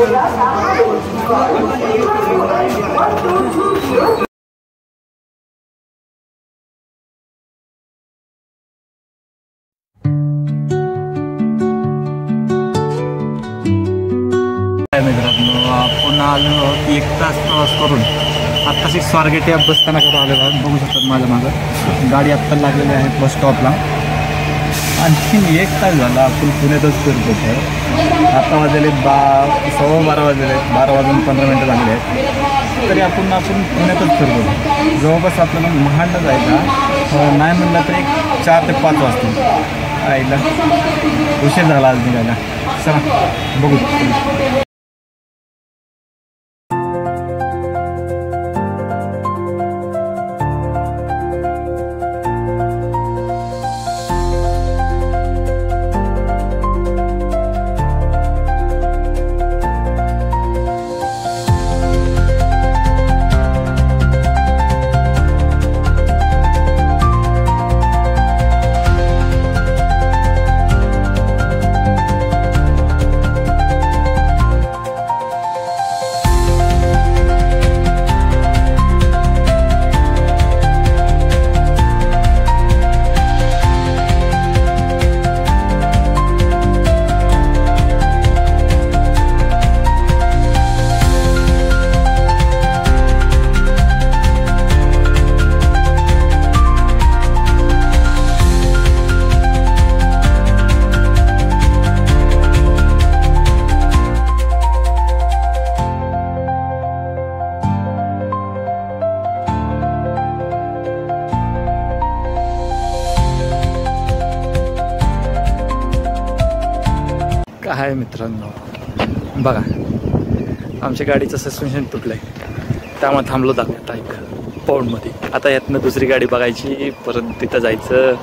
मित्रांनो आपण आलो 1 तास प्रवास करून आत्ताशी स्वारगेट या बसस्थानकावर आलेलो आहोत. बघू शकतात माझ्या मागं गाडी आत्ता लागलेली आहे बस स्टॉपला. आणखी 1 तास झाला आपण पुण्यातच फिरत होतो. आता वाजले 12:15 वाजले, 12 वाजून 15 मिनटं झालेली आहेत. तरी आपण पुण्यातच फिरत होतो. जवळपास आपल्याला महाडला जायचा नाही म्हणलं तरी 4 ते 5 वाजता आईला उशीर झाला आज निघायला. चला बघू. काय मित्रांनो बघा, आमच्या गाडीचं सस्पेन्शन तुटलं आहे, त्यामुळे थांबलो आता एक पौंडमध्ये. आता यातनं दुसरी गाडी बघायची, परत तिथं जायचं.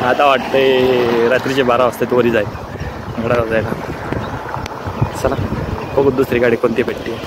आता वाटतंय रात्रीचे 12 वाजता वरी जायचं गडावर जायला. चला बघू दुसरी गाडी कोणती भेटते.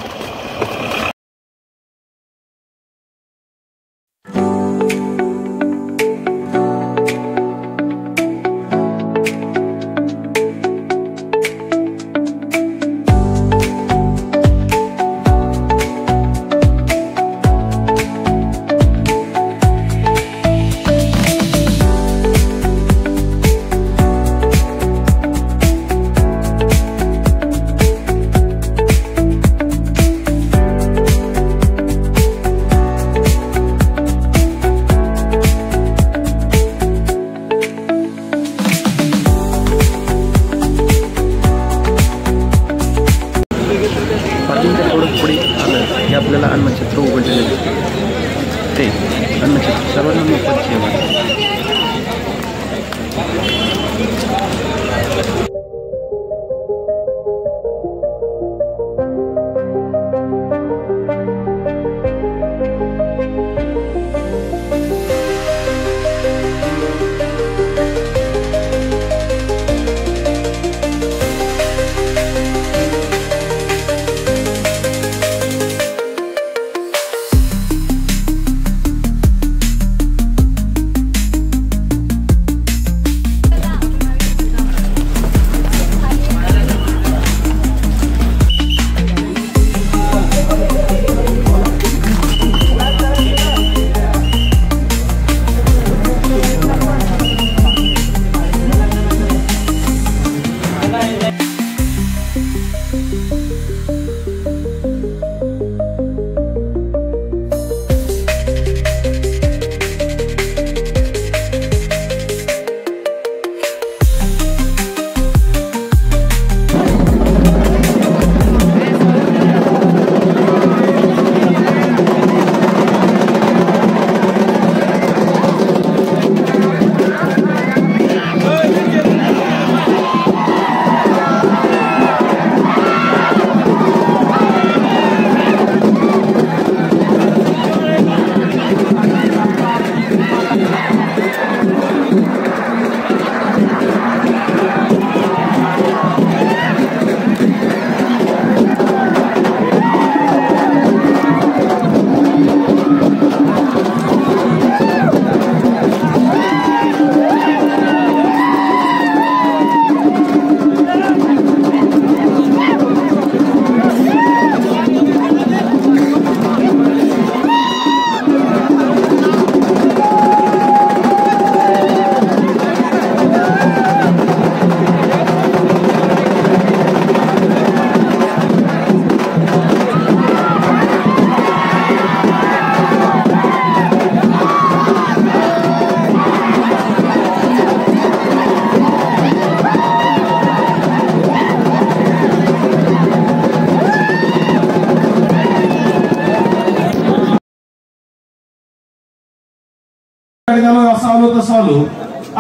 जसं आलो तसं आलो.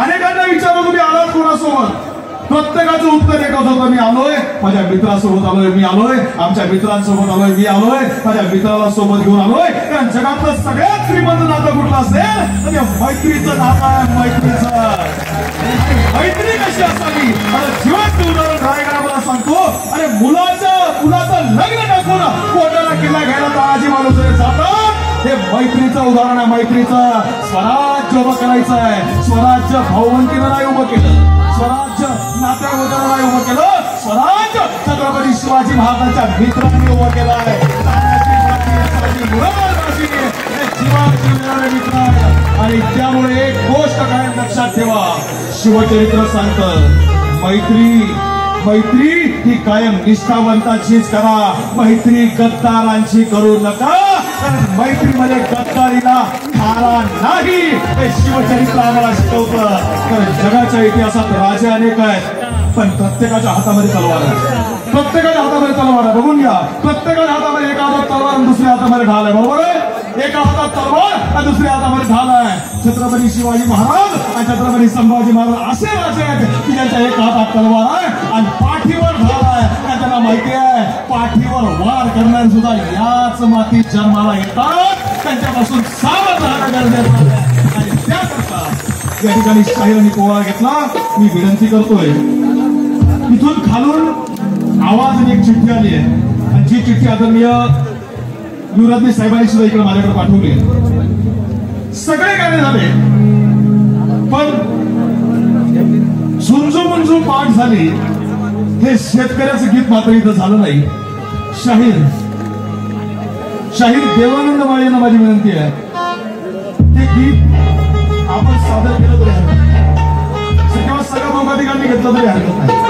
अनेकांना विचारलं तुम्ही आलात कोणासोबत? प्रत्येकाचं उत्तर एकच होतं, मी आलोय माझ्या मित्रासोबत आलोय, मी आलोय आमच्या मित्रांसोबत आलोय, मी आलोय माझ्या मित्राला सोबत घेऊन आलोय. कारण जगातलं सगळ्यात श्रीमंत नातं कुठलं असेल तर मैत्रीचं नातं आहे. मैत्री कशी असावी? आता जीवाचं उदाहरण रायगडा मला सांगतो. अरे मुलाचं लग्न टाकून कोणाला किल्ला घ्यायला तानाजी माणूस जातात. हे मैत्रीचं उदाहरण आहे. मैत्रीचं स्वराज्य उभं करायचं आहे. स्वराज्य भाऊबंदकीनं नाही उभं केलं, स्वराज्य नातेवाईकांना नाही उभं केलं, स्वराज्य छत्रपती शिवाजी महाराजांच्या मित्रांनी उभं केलं आहे. मित्र आहे. आणि त्यामुळे एक गोष्ट काय लक्षात ठेवा, शिवचरित्र सांगतं मैत्री ही कायम निष्ठावंतांचीच करा, मैत्री गद्दारांची करू नका. कारण मैत्रीमध्ये गद्दारीला थारा नाही, हे शिवचरित्र आम्हाला शिकवतं. कारण जगाच्या इतिहासात राजे अनेक आहेत, पण प्रत्येकाच्या हातामध्ये तलवार आहे. प्रत्येकाच्या हातामध्ये तलवार आहे. बघून घ्या, प्रत्येकाच्या हातामध्ये एका हातात तलवार आणि दुसऱ्या हातामध्ये ढाल आहे. बरोबर आहे? एका हातात तलवार आणि दुसऱ्या हातामध्ये ढाल आहे. छत्रपती शिवाजी महाराज आणि छत्रपती संभाजी महाराज असे राजे आहेत की ज्यांच्या एका हातात तलवार आहे आणि पाठीवर ढाल आहे. त्यांना माहिती आहे पाठीवर वार करणारे सुद्धा याच मातीत जन्माला येतात. त्यांच्यापासून सावध राहणं गरजेचं आहे. आणि त्याकरता या ठिकाणी शाहीरांनी पोवाडा घेतला. मी विनंती करतोय, इथून खालून आवाज एक चिठ्ठी आली आहे आणि जी चिठ्ठी आदरणीय युवराज साहेबांनी सुद्धा इकडे माझ्याकडे पाठवली. सगळे गाणे झाले पण झुंजू पाठ झाली. हे शेतकऱ्याचं गीत मात्र इथं झालं नाही. शाहीर देवानंद माळेंना माझी विनंती आहे, ते गीत आपण सादर केलं तरी हरकत नाही किंवा सगळ्या भौगोलिकांनी घेतलं तरी हरकत नाही.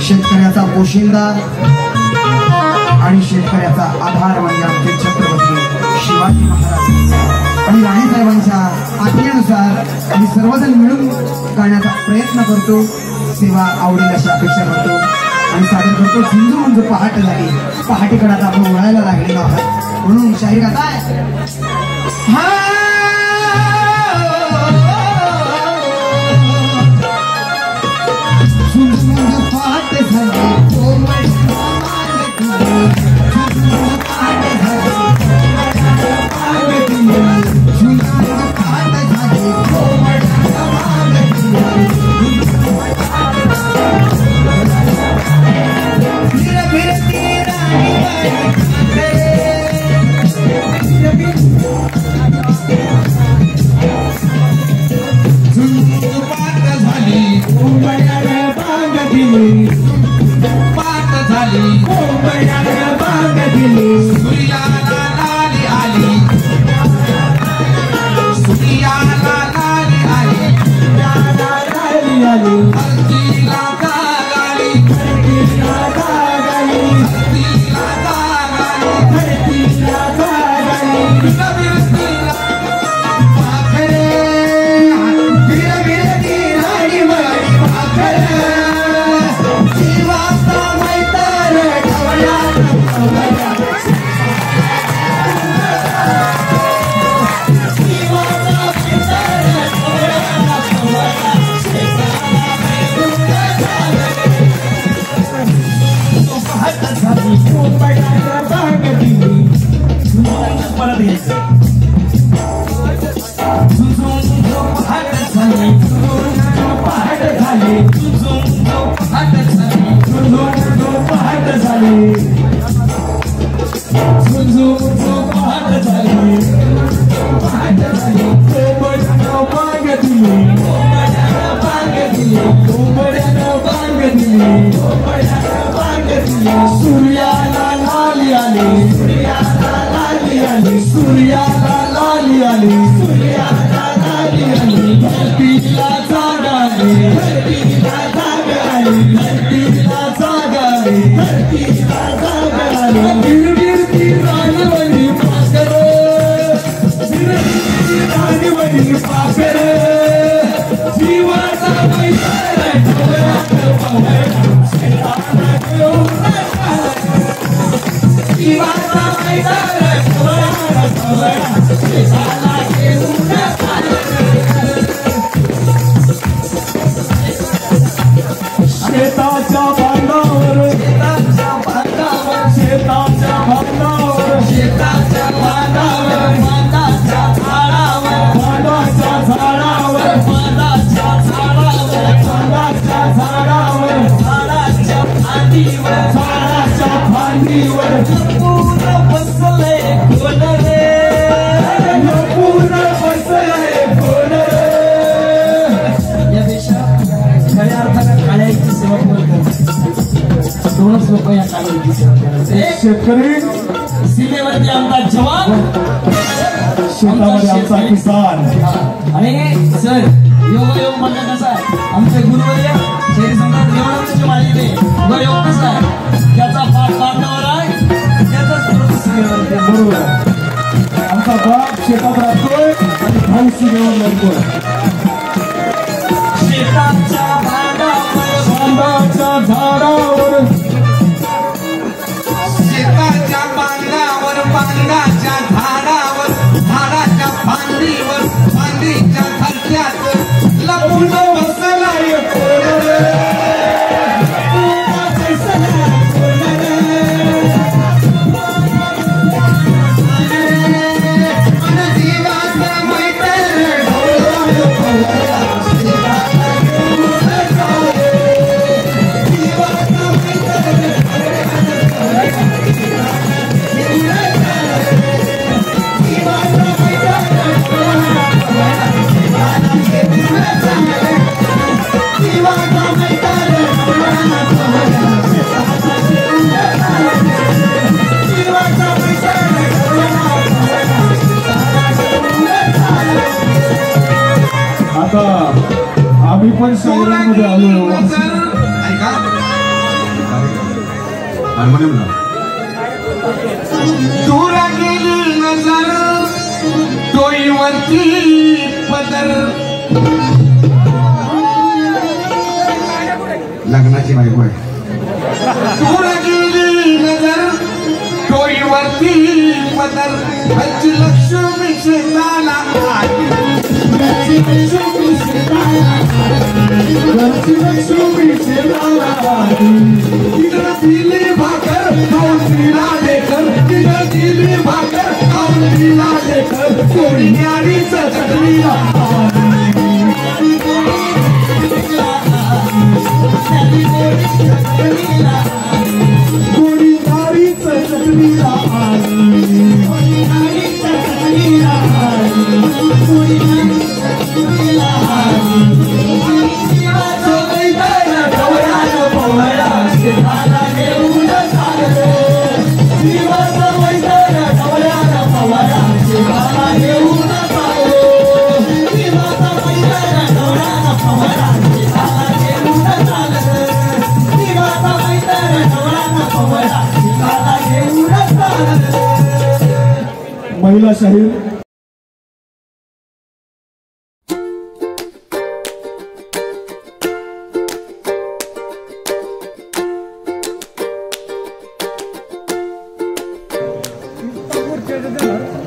शेतकऱ्याचा पोशिंदा आणि शेतकऱ्याचा आधार म्हणजे आमचे छत्रपती शिवाजी महाराज आणि राणीसाहेबांच्या आज्ञेनुसार आम्ही सर्वजण मिळून गाण्याचा प्रयत्न करतो. सेवा आवडेल अशी अपेक्षा करतो आणि सादर करतो. झुंजू म्हणजे पहाट झाली, पहाटेकडे आता आपण वळायला लागलेलो आहोत. म्हणून शाहीर गाता काळ्याची सेवा दोनच लोक या काळ्याची सेवा करतात. शेतकरी सीमेवरती आमचा जवान, शेतामध्ये आमचा किसान. आणि सर योग म्हणलं कसं आहे, आमचे गुरुवर्य शेरी सम्राट एवढं माहिती योग कसा आहे, ज्याचा बाप बांधावर आहे त्याचाच पुरुष सीमेवरती. बरोबर, आमचा बाप शेतात राहतोय आणि भाऊ सीमेवर लढतोय. शेताच्या भांडावर, बांधाच्या झाडावर, शेताच्या बांधावर, बांधाच्या झाडावर, झाडाच्या फांदीवर, फांदीच्या धरत्यात लपून बसलाय कोण रे? जीवाचं मैत्र आता आम्ही पण शहरांमध्ये आलो. ऐका दूर गेली नजर डोईवरती पदर, लग्नाची बायको आहे. दूर गेली नजर डोईवरती पदर, घरची लक्ष्मी शेताला आली, घरची लक्ष्मी शेताला आली. तिकडं दिली भाकर खाऊन तिला लेकर, तिकडं दिली भाकर खाऊन तिला लेकर, कोणी न्यारीचं चटणीला कोणी न्यारीचं चटणीला महिला शाहीर ते